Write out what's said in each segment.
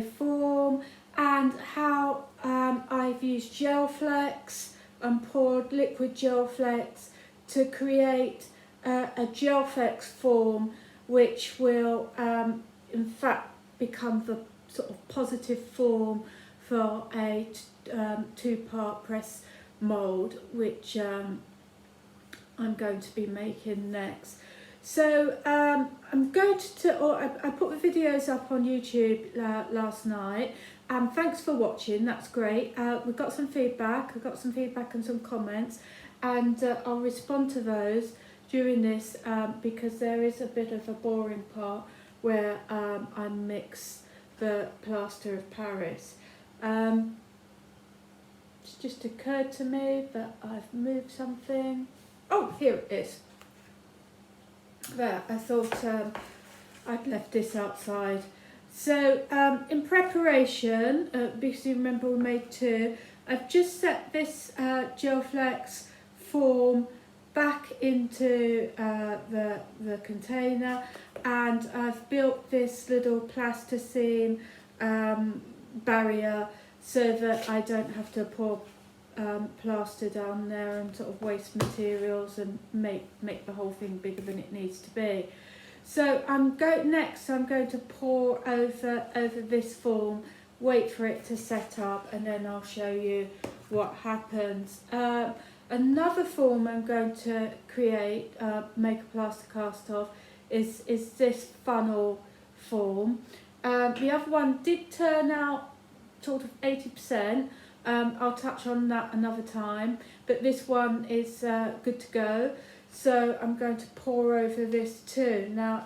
form, and how I've used Gelflex and poured liquid Gelflex to create a Gelflex form which will in fact become the sort of positive form for a two-part press mould, which I'm going to be making next. So I'm going I put the videos up on YouTube last night, and thanks for watching, that's great. We've got some feedback, I've got some feedback and some comments, and I'll respond to those during this because there is a bit of a boring part where I mix the plaster of Paris. It's just occurred to me that I've moved something. Oh, here it is. There, I thought I'd left this outside. So in preparation, because you remember we made two, I've just set this Gelflex form back into the container, and I've built this little plasticine barrier so that I don't have to pour plaster down there and sort of waste materials and make the whole thing bigger than it needs to be. So I'm going to pour over this form, wait for it to set up, and then I'll show you what happens. Another form I'm going to create, make a plaster cast of, is this funnel form. The other one did turn out sort of 80%. I'll touch on that another time, but this one is good to go. So I'm going to pour over this too. Now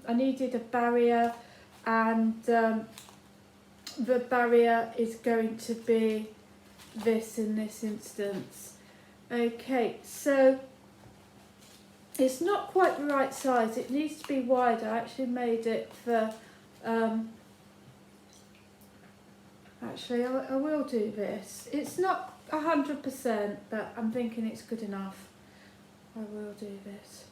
I needed a barrier, and the barrier is going to be this in this instance. Okay, so it's not quite the right size, it needs to be wider. I actually made it for actually I will do this. It's not 100%, but I'm thinking it's good enough. I will do this.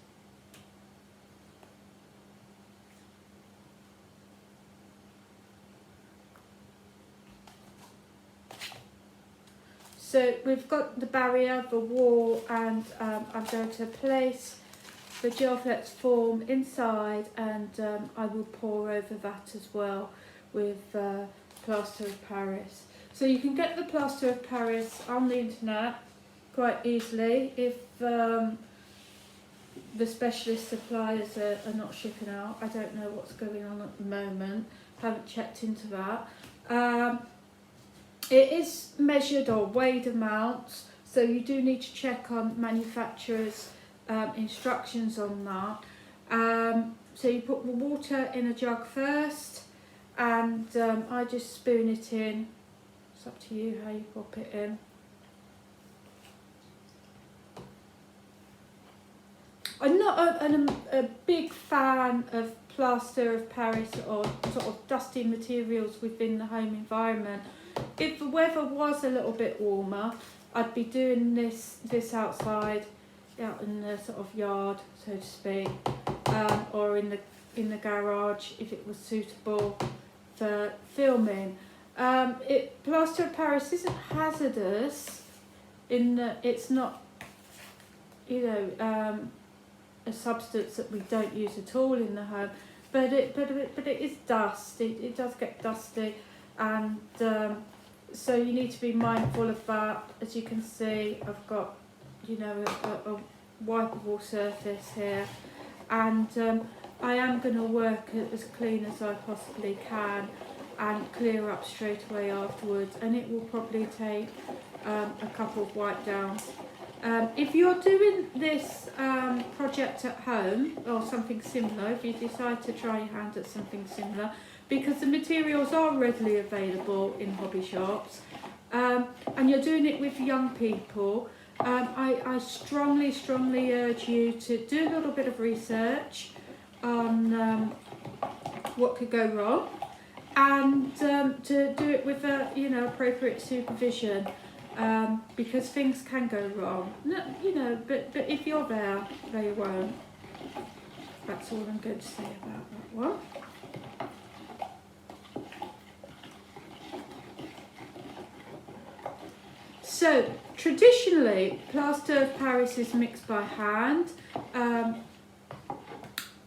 So we've got the barrier, the wall, and I'm going to place the Gelflex form inside, and I will pour over that as well with plaster of Paris. So you can get the plaster of Paris on the internet quite easily if the specialist suppliers are not shipping out. I don't know what's going on at the moment, haven't checked into that. It is measured or weighed amounts, so you do need to check on manufacturers' instructions on that. So you put the water in a jug first, and I just spoon it in. It's up to you how you pop it in. I'm not a big fan of plaster of Paris or sort of dusty materials within the home environment. If the weather was a little bit warmer, I'd be doing this outside, out in the sort of yard, so to speak, or in the garage if it was suitable for filming. Plaster of Paris isn't hazardous in that it's not, a substance that we don't use at all in the home, but it is dust. It does get dusty, and so you need to be mindful of that. As you can see, I've got a wipeable surface here, and I am going to work as clean as I possibly can and clear up straight away afterwards, and it will probably take a couple of wipe downs. If you're doing this project at home or something similar, if you decide to try your hand at something similar, because the materials are readily available in hobby shops, and you're doing it with young people, I strongly urge you to do a little bit of research on what could go wrong, and to do it with appropriate supervision. Because things can go wrong, but if you're there, they won't. That's all I'm going to say about that one. So traditionally, plaster of Paris is mixed by hand,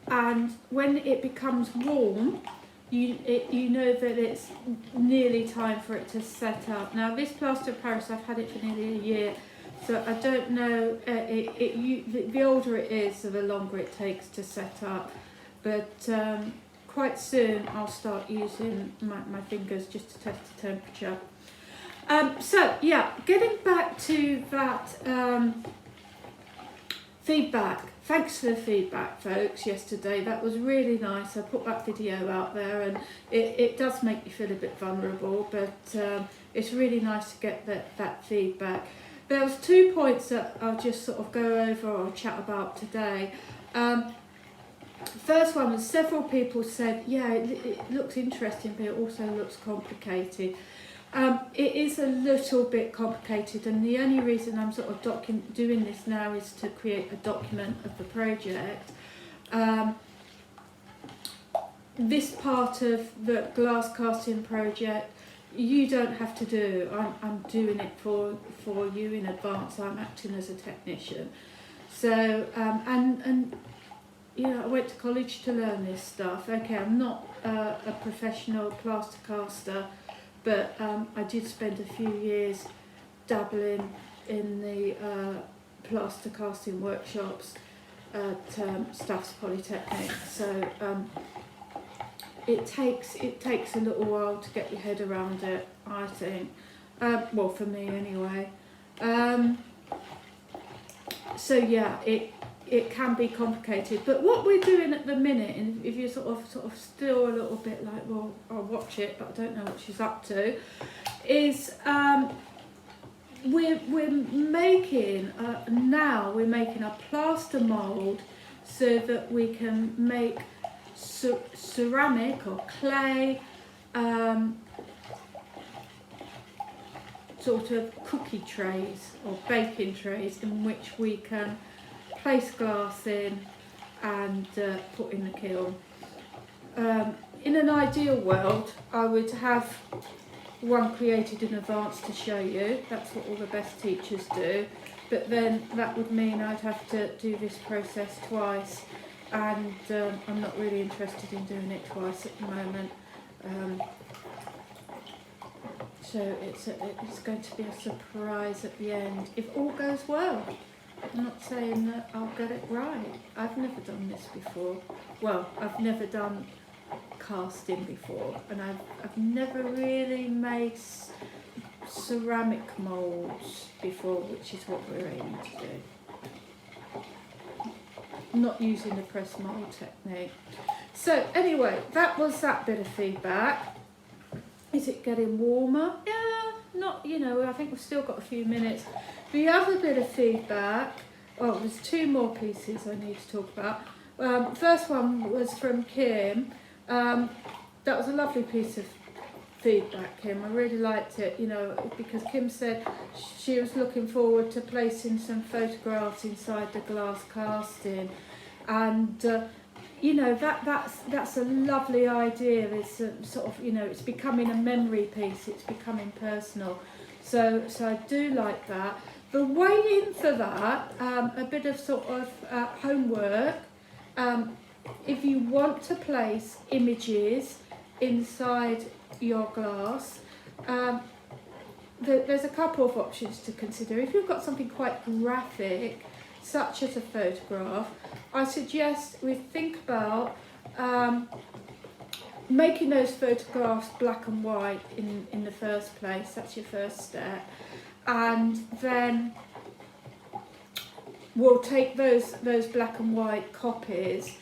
and when it becomes warm, you know that it's nearly time for it to set up. Now this plaster of Paris, I've had it for nearly a year, so I don't know, the older it is, the longer it takes to set up, but quite soon I'll start using my fingers just to test the temperature. So yeah, getting back to that feedback. Thanks for the feedback, folks, yesterday. That was really nice. I put that video out there, and it does make you feel a bit vulnerable, but it's really nice to get that feedback. There was 2 points that I'll just sort of go over or chat about today. First one was, several people said, yeah, it looks interesting, but it also looks complicated. It is a little bit complicated, and the only reason I'm sort of doing this now is to create a document of the project. This part of the glass casting project you don't have to do. I'm doing it for you in advance. I'm acting as a technician. So and you know, I went to college to learn this stuff. Okay, I'm not a professional plaster caster, but I did spend a few years dabbling in the plaster casting workshops at Staffs Polytechnic. So it takes a little while to get your head around it, I think. Well, for me anyway. So yeah, it can be complicated, but what we're doing at the minute, and if you're sort of still a little bit like, well, I'll watch it, but I don't know what she's up to, is we're making a plaster mould so that we can make ceramic or clay sort of cookie trays or baking trays in which we can place glass in and put in the kiln. In an ideal world, I would have one created in advance to show you. That's what all the best teachers do. But then that would mean I'd have to do this process twice, and I'm not really interested in doing it twice at the moment. So it's going to be a surprise at the end, if all goes well. I'm not saying that I'll get it right. I've never done this before. Well, I've never done casting before, and I've never really made ceramic moulds before, which is what we're aiming to do. Not using the press mould technique. So anyway, that was that bit of feedback. Is it getting warmer? Yeah, not, you know, I think we've still got a few minutes. The other bit of feedback, well, there's two more pieces I need to talk about. First one was from Kim. That was a lovely piece of feedback, Kim. I really liked it, you know, because Kim said she was looking forward to placing some photographs inside the glass casting, and you know, that's a lovely idea. It's sort of, you know, it's becoming a memory piece. It's becoming personal. So I do like that. The way in for that, a bit of sort of homework. If you want to place images inside your glass, there's a couple of options to consider. If you've got something quite graphic, such as a photograph, I suggest we think about making those photographs black and white in the first place. That's your first step. And then we'll take those black and white copies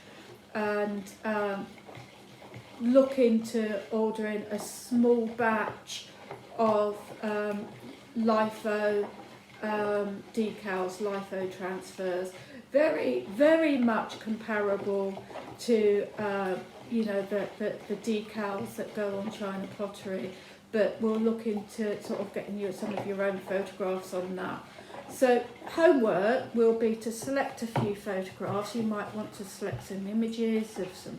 and look into ordering a small batch of LIFO decals, LIFO transfers, very, very much comparable to you know, the decals that go on China pottery, but we'll look into sort of getting you some of your own photographs on that. So homework will be to select a few photographs. You might want to select some images of some,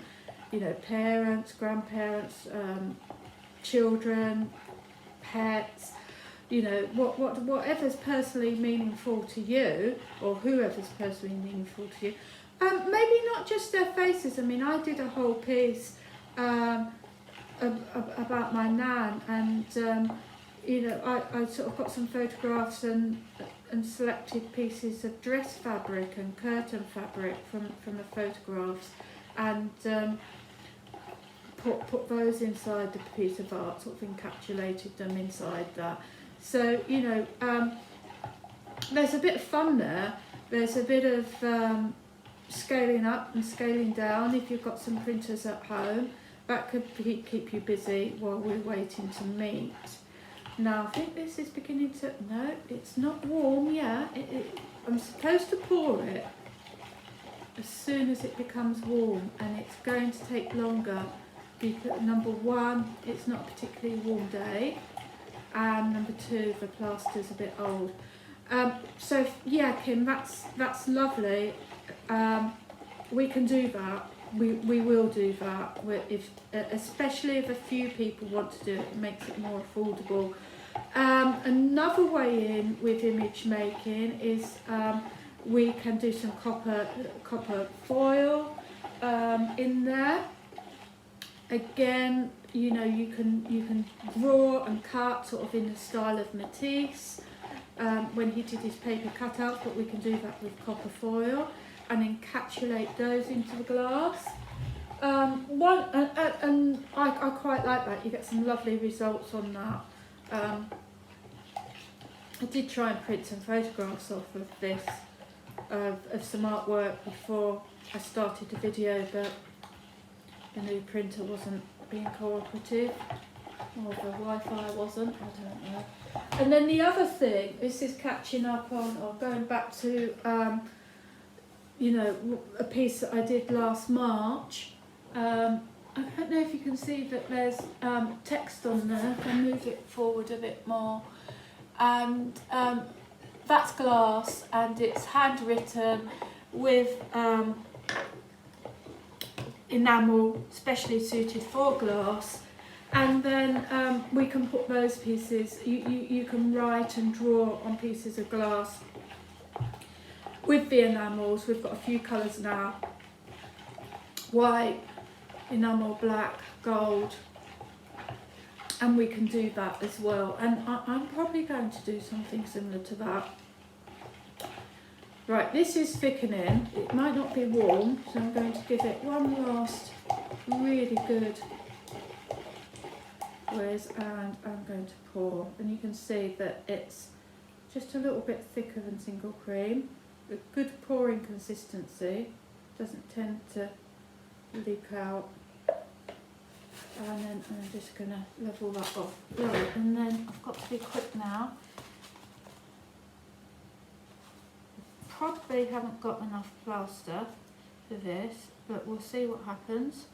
you know, parents, grandparents, children, pets. you know, whatever's personally meaningful to you, or whoever's personally meaningful to you. Maybe not just their faces. I mean, I did a whole piece about my nan, and you know, I sort of got some photographs and selected pieces of dress fabric and curtain fabric from the photographs, and put those inside the piece of art, sort of encapsulated them inside that. So, you know, there's a bit of fun there. There's a bit of scaling up and scaling down if you've got some printers at home. That could keep you busy while we're waiting to meet. Now, I think this is beginning to... No, it's not warm yet. I'm supposed to pour it as soon as it becomes warm, and it's going to take longer because, number one, it's not a particularly warm day, and number two, the plaster's a bit old. So yeah, Kim, that's lovely. We can do that. We will do that. Especially if a few people want to do it, it makes it more affordable. Another way in with image making is we can do some copper foil in there. Again, you know, you can draw and cut sort of in the style of Matisse when he did his paper cutouts, but we can do that with copper foil and encapsulate those into the glass. And I quite like that. You get some lovely results on that. I did try and print some photographs off of this, of some artwork before I started the video, but the new printer wasn't being cooperative, or the Wi-Fi wasn't, I don't know. And then the other thing, this is catching up on, or going back to, you know, a piece that I did last March. I don't know if you can see that there's text on there. If I move it forward a bit more. And that's glass, and it's handwritten with enamel specially suited for glass. And then we can put those pieces, you can write and draw on pieces of glass with the enamels. We've got a few colours now: white, enamel black, gold, and we can do that as well. And I'm probably going to do something similar to that. Right, this is thickening. It might not be warm, so I'm going to give it one last really good whiz, and I'm going to pour. And you can see that it's just a little bit thicker than single cream. A good pouring consistency, doesn't tend to leak out. And then I'm just going to level that off. Right, and then I've got to be quick now. Probably haven't got enough plaster for this, but we'll see what happens.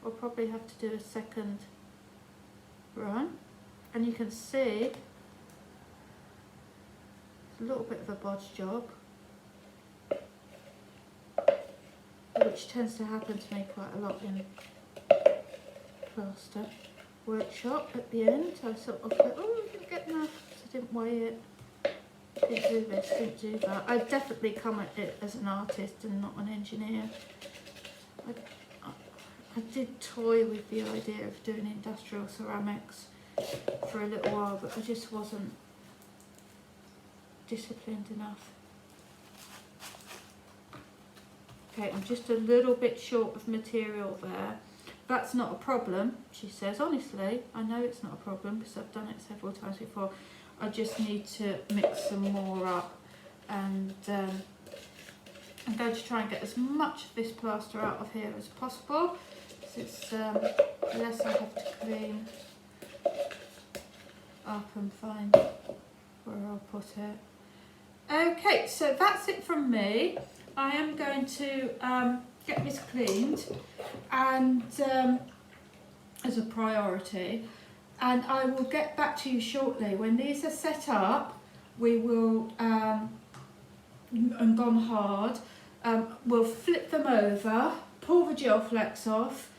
We'll probably have to do a second run. And you can see it's a little bit of a bodge job, which tends to happen to me quite a lot in plaster workshop at the end. I sort of go, oh, I didn't get enough, so I didn't weigh it, didn't do this, didn't do that. I definitely come at it as an artist and not an engineer. I did toy with the idea of doing industrial ceramics for a little while, but I just wasn't disciplined enough. Okay, I'm just a little bit short of material there. That's not a problem, she says. Honestly, I know it's not a problem because I've done it several times before. I just need to mix some more up, and I'm going to try and get as much of this plaster out of here as possible, because it's less I have to clean up and find where I'll put it. Okay, so that's it from me. I am going to get this cleaned, and as a priority, and I will get back to you shortly. When these are set up, we will and gone hard, we'll flip them over, pull the gel flex off,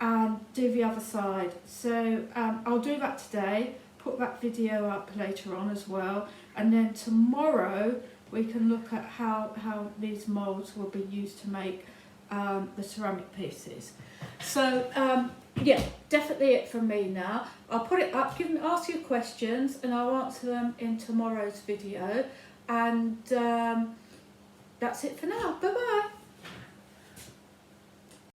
and do the other side. So I'll do that today, put that video up later on as well, and then tomorrow we can look at how these moulds will be used to make the ceramic pieces. So yeah, definitely it from me now. I'll put it up, ask you questions, and I'll answer them in tomorrow's video. And that's it for now. Bye bye.